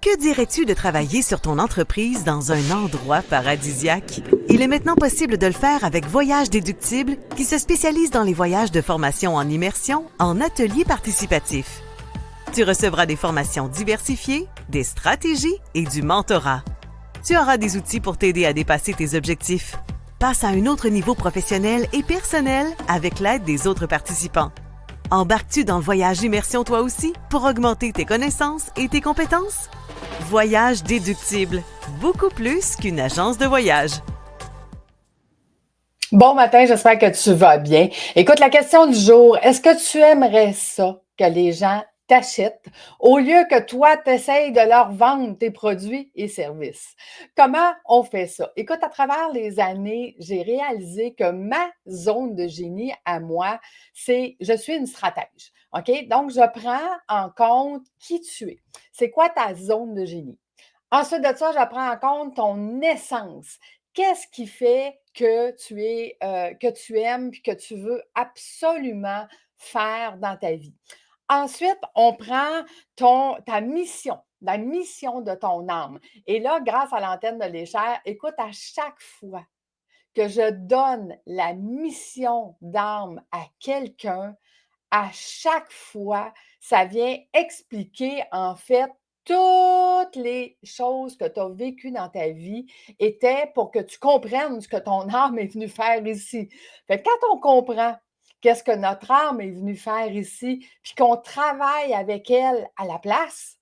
Que dirais-tu de travailler sur ton entreprise dans un endroit paradisiaque? Il est maintenant possible de le faire avec Voyage Déductible, qui se spécialise dans les voyages de formation en immersion, en ateliers participatifs. Tu recevras des formations diversifiées, des stratégies et du mentorat. Tu auras des outils pour t'aider à dépasser tes objectifs. Passe à un autre niveau professionnel et personnel avec l'aide des autres participants. Embarques-tu dans le voyage immersion toi aussi pour augmenter tes connaissances et tes compétences? Voyage Déductible, beaucoup plus qu'une agence de voyage. Bon matin, j'espère que tu vas bien. Écoute, la question du jour, est-ce que tu aimerais ça que les gens t'achètent au lieu que toi, tu essayes de leur vendre tes produits et services? Comment on fait ça? Écoute, à travers les années, j'ai réalisé que ma zone de génie à moi, c'est je suis une stratège. OK? Donc, je prends en compte qui tu es. C'est quoi ta zone de génie? Ensuite de ça, je prends en compte ton essence. Qu'est-ce qui fait que tu aimes et que tu veux absolument faire dans ta vie? Ensuite, on prend ta mission, la mission de ton âme. Et là, grâce à l'antenne de l'échelle, écoute, à chaque fois que je donne la mission d'âme à quelqu'un, à chaque fois, ça vient expliquer en fait toutes les choses que tu as vécues dans ta vie étaient pour que tu comprennes ce que ton âme est venue faire ici. Fait que quand on comprend qu'est-ce que notre âme est venue faire ici, puis qu'on travaille avec elle à la place,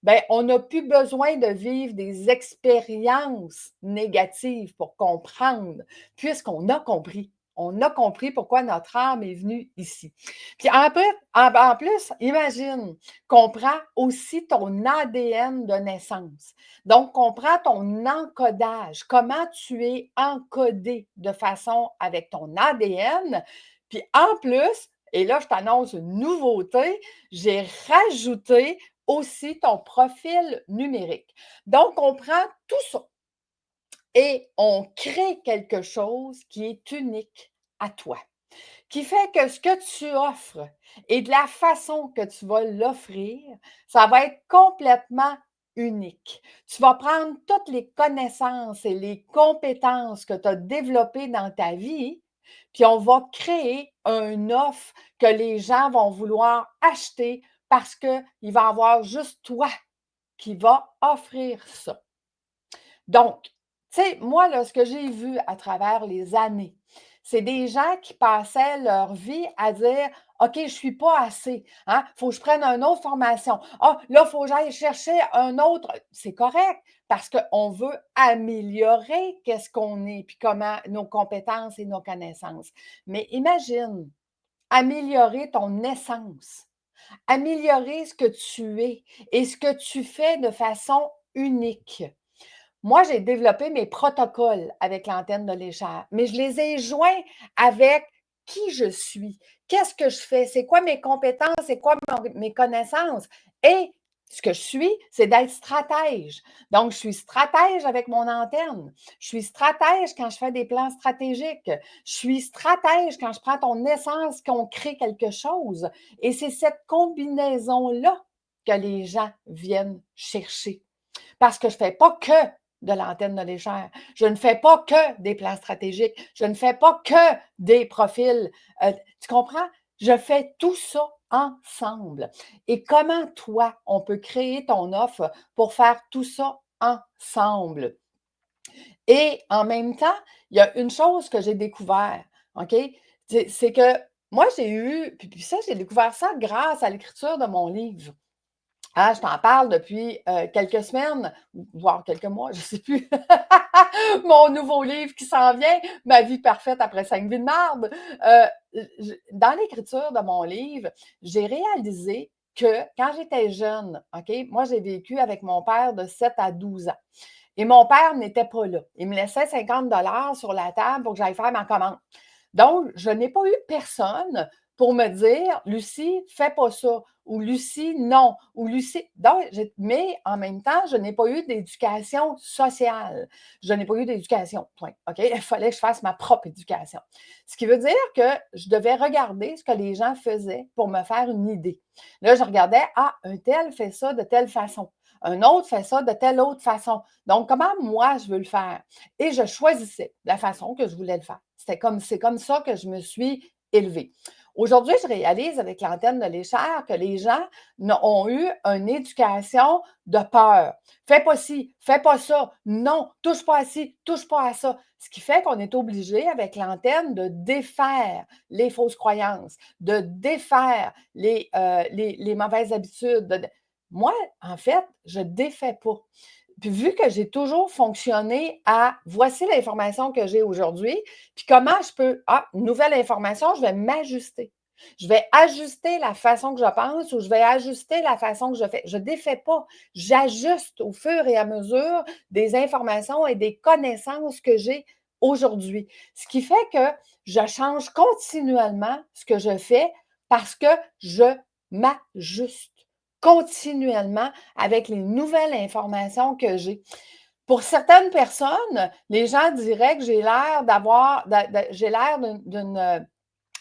ben on n'a plus besoin de vivre des expériences négatives pour comprendre, puisqu'on a compris. On a compris pourquoi notre âme est venue ici. Puis en plus, imagine qu'on prend aussi ton ADN de naissance. Donc, on prend ton encodage, comment tu es encodé de façon avec ton ADN. Puis en plus, et là, je t'annonce une nouveauté, j'ai rajouté aussi ton profil numérique. Donc, on prend tout ça et on crée quelque chose qui est unique à toi, qui fait que ce que tu offres et de la façon que tu vas l'offrir, ça va être complètement unique. Tu vas prendre toutes les connaissances et les compétences que tu as développées dans ta vie, puis on va créer une offre que les gens vont vouloir acheter parce qu'il va y avoir juste toi qui va offrir ça. Donc, tu sais, moi, là, ce que j'ai vu à travers les années, c'est des gens qui passaient leur vie à dire OK, je ne suis pas assez. Hein? Faut que je prenne une autre formation. Ah, là, il faut que j'aille chercher un autre. C'est correct parce qu'on veut améliorer qu'est-ce qu'on est, puis comment nos compétences et nos connaissances. Mais imagine améliorer ton essence, améliorer ce que tu es et ce que tu fais de façon unique. Moi, j'ai développé mes protocoles avec l'antenne de l'échelle, mais je les ai joints avec qui je suis, qu'est-ce que je fais, c'est quoi mes compétences, c'est quoi mes connaissances. Et ce que je suis, c'est d'être stratège. Donc, je suis stratège avec mon antenne. Je suis stratège quand je fais des plans stratégiques. Je suis stratège quand je prends ton essence, qu'on crée quelque chose. Et c'est cette combinaison-là que les gens viennent chercher. Parce que je ne fais pas que de l'antenne de l'échelle. Je ne fais pas que des plans stratégiques. Je ne fais pas que des profils. Tu comprends? Je fais tout ça ensemble. Et comment, toi, on peut créer ton offre pour faire tout ça ensemble? Et en même temps, il y a une chose que j'ai découvert, OK? C'est que moi, j'ai eu, puis ça, j'ai découvert ça grâce à l'écriture de mon livre. Ah, je t'en parle depuis quelques semaines, voire quelques mois, je ne sais plus. Mon nouveau livre qui s'en vient, Ma vie parfaite après 5 vies de marde. Dans l'écriture de mon livre, j'ai réalisé que quand j'étais jeune, OK, moi j'ai vécu avec mon père de 7 à 12 ans. Et mon père n'était pas là. Il me laissait 50 $ sur la table pour que j'aille faire ma commande. Donc, je n'ai pas eu personne pour me dire, Lucie, fais pas ça, ou Lucie, non, ou Lucie. Donc, mais en même temps, je n'ai pas eu d'éducation sociale. Je n'ai pas eu d'éducation. Point. OK? Il fallait que je fasse ma propre éducation. Ce qui veut dire que je devais regarder ce que les gens faisaient pour me faire une idée. Là, je regardais, ah, un tel fait ça de telle façon. un autre fait ça de telle autre façon. Donc, comment moi je veux le faire? Et je choisissais la façon que je voulais le faire. C'est comme ça que je me suis élevée. Aujourd'hui, je réalise avec l'antenne de l'échelle que les gens ont eu une éducation de peur. Fais pas ci, fais pas ça, non, touche pas à ci, touche pas à ça. Ce qui fait qu'on est obligé avec l'antenne de défaire les fausses croyances, de défaire les mauvaises habitudes. Moi, en fait, je défais pas. Puis vu que j'ai toujours fonctionné à voici l'information que j'ai aujourd'hui, puis comment je peux, nouvelle information, je vais m'ajuster. Je vais ajuster la façon que je pense ou je vais ajuster la façon que je fais. Je ne défais pas. J'ajuste au fur et à mesure des informations et des connaissances que j'ai aujourd'hui. Ce qui fait que je change continuellement ce que je fais parce que je m'ajuste continuellement avec les nouvelles informations que j'ai. Pour certaines personnes, les gens diraient que j'ai l'air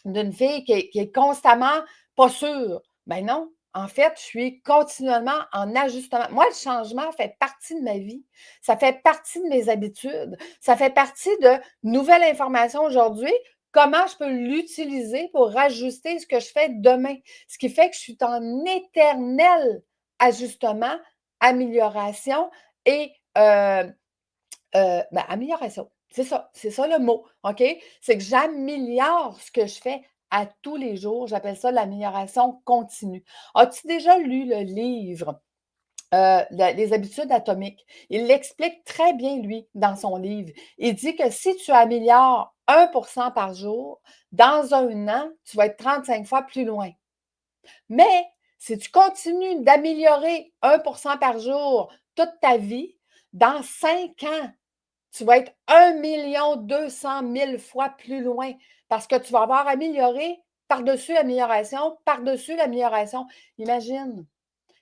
d'une fille qui est constamment pas sûre. Ben non, en fait, je suis continuellement en ajustement. Moi, le changement fait partie de ma vie. Ça fait partie de mes habitudes. Ça fait partie de nouvelles informations aujourd'hui. Comment je peux l'utiliser pour ajuster ce que je fais demain? Ce qui fait que je suis en éternel ajustement, amélioration et amélioration. C'est ça le mot, OK? C'est que j'améliore ce que je fais à tous les jours. J'appelle ça l'amélioration continue. As-tu déjà lu le livre Les habitudes atomiques? Il l'explique très bien, lui, dans son livre. Il dit que si tu améliores 1% par jour, dans un an, tu vas être 35 fois plus loin. Mais si tu continues d'améliorer 1% par jour toute ta vie, dans 5 ans, tu vas être 1 200 000 fois plus loin parce que tu vas avoir amélioré par-dessus l'amélioration, par-dessus l'amélioration. Imagine,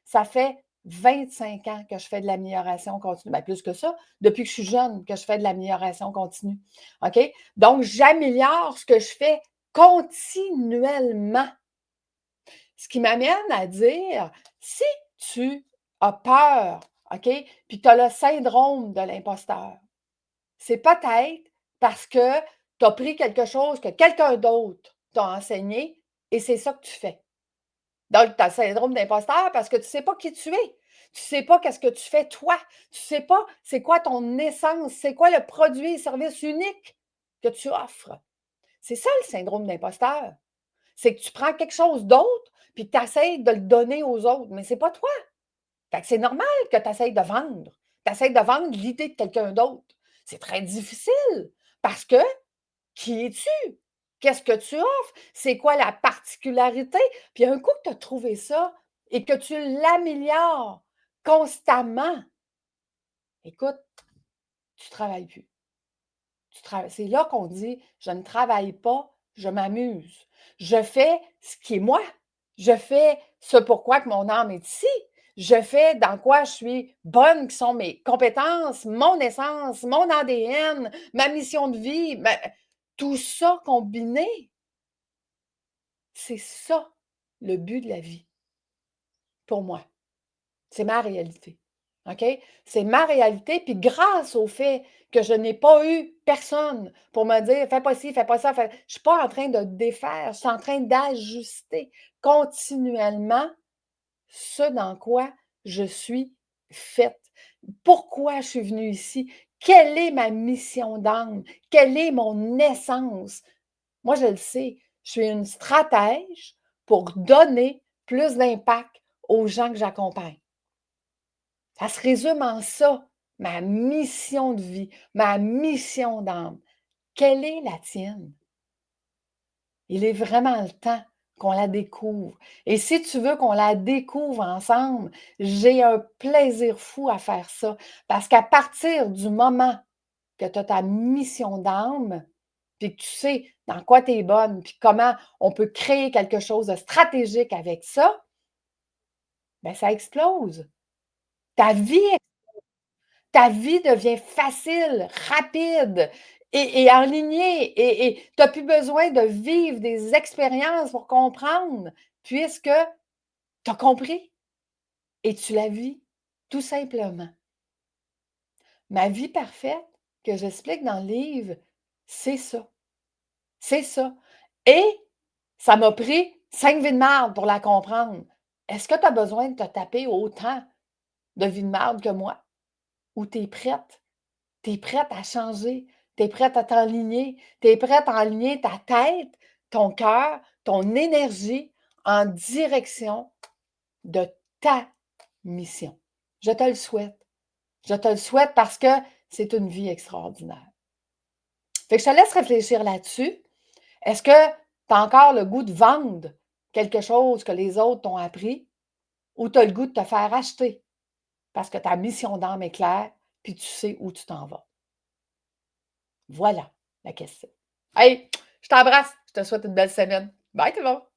ça fait 25 ans que je fais de l'amélioration continue. Bien, plus que ça, depuis que je suis jeune, que je fais de l'amélioration continue. OK? Donc, j'améliore ce que je fais continuellement. Ce qui m'amène à dire, si tu as peur, OK, puis tu as le syndrome de l'imposteur, c'est peut-être parce que tu as pris quelque chose que quelqu'un d'autre t'a enseigné et c'est ça que tu fais. Donc, tu as le syndrome d'imposteur parce que tu ne sais pas qui tu es. Tu ne sais pas qu'est-ce que tu fais toi. Tu ne sais pas c'est quoi ton essence, c'est quoi le produit et service unique que tu offres. C'est ça le syndrome d'imposteur. C'est que tu prends quelque chose d'autre puis tu essaies de le donner aux autres, mais ce n'est pas toi. Fait que c'est normal que tu essaies de vendre. Tu essaies de vendre l'idée de quelqu'un d'autre. C'est très difficile parce que qui es-tu? Qu'est-ce que tu offres? C'est quoi la particularité? Puis un coup que tu as trouvé ça et que tu l'améliores constamment, écoute, tu ne travailles plus. C'est là qu'on dit, je ne travaille pas, je m'amuse. Je fais ce qui est moi. Je fais ce pourquoi que mon âme est ici. Je fais dans quoi je suis bonne, qui sont mes compétences, mon essence, mon ADN, ma mission de vie, tout ça combiné. C'est ça le but de la vie pour moi. C'est ma réalité. OK? C'est ma réalité. Puis grâce au fait que je n'ai pas eu personne pour me dire fais pas ci, fais pas ça, je ne suis pas en train de défaire, je suis en train d'ajuster continuellement ce dans quoi je suis faite. Pourquoi je suis venue ici? Quelle est ma mission d'âme? Quelle est mon essence? Moi, je le sais, je suis une stratège pour donner plus d'impact aux gens que j'accompagne. Ça se résume en ça, ma mission de vie, ma mission d'âme. Quelle est la tienne? Il est vraiment le temps qu'on la découvre. Et si tu veux qu'on la découvre ensemble, j'ai un plaisir fou à faire ça. Parce qu'à partir du moment que tu as ta mission d'âme, puis que tu sais dans quoi tu es bonne, puis comment on peut créer quelque chose de stratégique avec ça, bien, ça explose. Ta vie Ta vie devient facile, rapide et enlignée et tu n'as plus besoin de vivre des expériences pour comprendre puisque tu as compris et tu la vis Tout simplement. Ma vie parfaite que j'explique dans le livre, c'est ça. C'est ça. Et ça m'a pris 5 vies de marde pour la comprendre. Est-ce que tu as besoin de te taper autant de vies de marde que moi? Ou tu es prête? Tu es prête à changer? Tu es prête à t'enligner? Tu es prête à enligner ta tête, ton cœur, ton énergie en direction de ta mission? Je te le souhaite. Je te le souhaite parce que c'est une vie extraordinaire. Fait que je te laisse réfléchir là-dessus. Est-ce que tu as encore le goût de vendre quelque chose que les autres t'ont appris ou tu as le goût de te faire acheter parce que ta mission d'âme est claire puis tu sais où tu t'en vas? Voilà la question. Hey, je t'embrasse. Je te souhaite une belle semaine. Bye tout le monde!